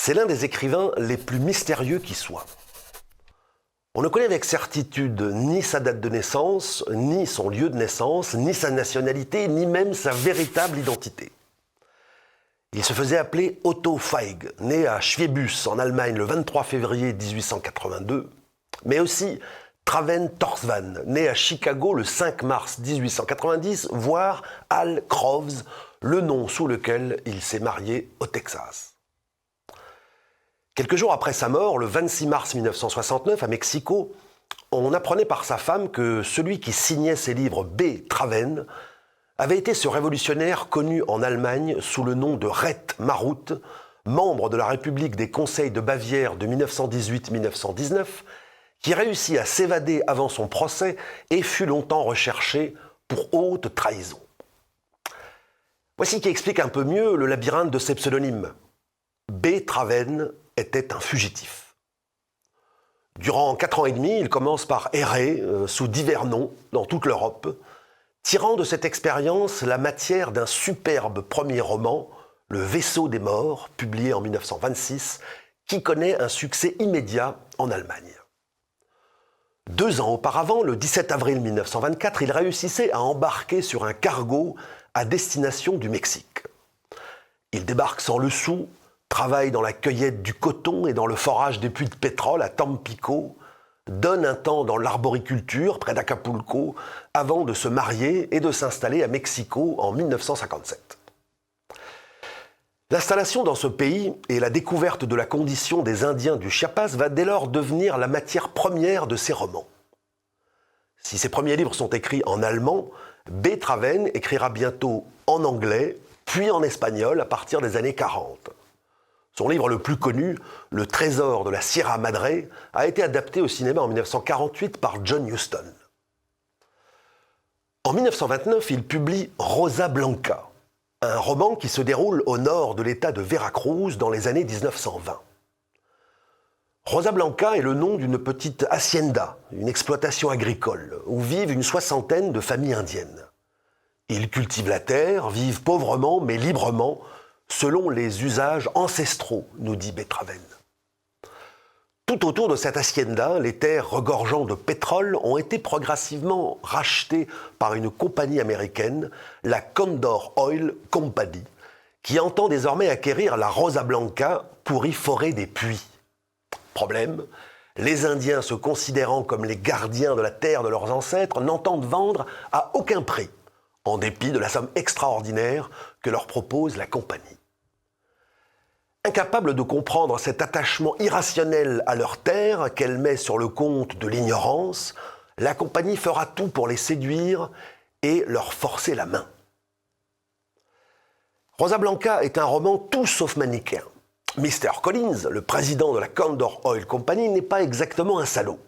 C'est l'un des écrivains les plus mystérieux qui soit. On ne connaît avec certitude ni sa date de naissance, ni son lieu de naissance, ni sa nationalité, ni même sa véritable identité. Il se faisait appeler Otto Feig, né à Schwiebus en Allemagne le 23 février 1882, mais aussi Traven Torsvan, né à Chicago le 5 mars 1890, voire Al Groves, le nom sous lequel il s'est marié au Texas. Quelques jours après sa mort, le 26 mars 1969, à Mexico, on apprenait par sa femme que celui qui signait ses livres, B. Traven, avait été ce révolutionnaire connu en Allemagne sous le nom de Rett Maruth, membre de la République des Conseils de Bavière de 1918-1919, qui réussit à s'évader avant son procès et fut longtemps recherché pour haute trahison. Voici qui explique un peu mieux le labyrinthe de ses pseudonymes. B. Traven était un fugitif. Durant 4 ans et demi, il commence par errer sous divers noms dans toute l'Europe, tirant de cette expérience la matière d'un superbe premier roman, Le Vaisseau des morts, publié en 1926, qui connaît un succès immédiat en Allemagne. 2 ans auparavant, le 17 avril 1924, il réussissait à embarquer sur un cargo à destination du Mexique. Il débarque sans le sou, travaille dans la cueillette du coton et dans le forage des puits de pétrole à Tampico, donne un temps dans l'arboriculture près d'Acapulco avant de se marier et de s'installer à Mexico en 1957. L'installation dans ce pays et la découverte de la condition des Indiens du Chiapas va dès lors devenir la matière première de ses romans. Si ses premiers livres sont écrits en allemand, B. Traven écrira bientôt en anglais, puis en espagnol à partir des années 40. Son livre le plus connu, Le Trésor de la Sierra Madre, a été adapté au cinéma en 1948 par John Huston. En 1929, il publie Rosa Blanca, un roman qui se déroule au nord de l'État de Veracruz dans les années 1920. Rosa Blanca est le nom d'une petite hacienda, une exploitation agricole, où vivent une 60aine de familles indiennes. Ils cultivent la terre, vivent pauvrement mais librement, selon les usages ancestraux, nous dit B. Traven. Tout autour de cette hacienda, les terres regorgeant de pétrole ont été progressivement rachetées par une compagnie américaine, la Condor Oil Company, qui entend désormais acquérir la Rosa Blanca pour y forer des puits. Problème, les Indiens se considérant comme les gardiens de la terre de leurs ancêtres n'entendent vendre à aucun prix, en dépit de la somme extraordinaire que leur propose la compagnie. Incapable de comprendre cet attachement irrationnel à leur terre qu'elle met sur le compte de l'ignorance, la compagnie fera tout pour les séduire et leur forcer la main. Rosa Blanca est un roman tout sauf manichéen. Mr. Collins, le président de la Condor Oil Company, n'est pas exactement un salaud.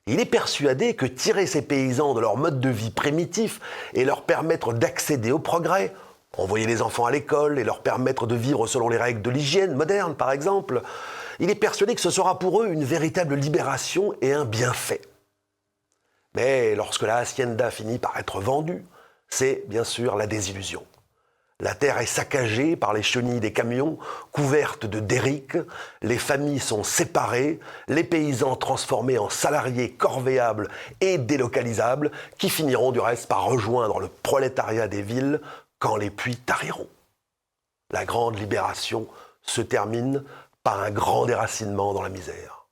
Il est persuadé que tirer ces paysans de leur mode de vie primitif et leur permettre d'accéder au progrès, envoyer les enfants à l'école et leur permettre de vivre selon les règles de l'hygiène moderne, par exemple, il est persuadé que ce sera pour eux une véritable libération et un bienfait. Mais lorsque la hacienda finit par être vendue, c'est bien sûr la désillusion. La terre est saccagée par les chenilles des camions, couvertes de derrick, les familles sont séparées, les paysans transformés en salariés corvéables et délocalisables, qui finiront du reste par rejoindre le prolétariat des villes quand les puits tariront. La grande libération se termine par un grand déracinement dans la misère.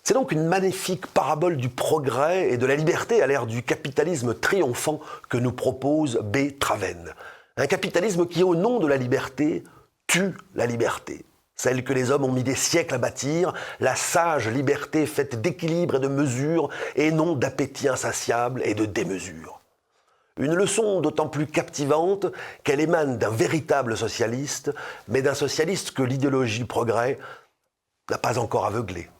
C'est donc une magnifique parabole du progrès et de la liberté à l'ère du capitalisme triomphant que nous propose B. Traven. Un capitalisme qui, au nom de la liberté, tue la liberté. Celle que les hommes ont mis des siècles à bâtir, la sage liberté faite d'équilibre et de mesure, et non d'appétit insatiable et de démesure. Une leçon d'autant plus captivante qu'elle émane d'un véritable socialiste, mais d'un socialiste que l'idéologie progrès n'a pas encore aveuglé.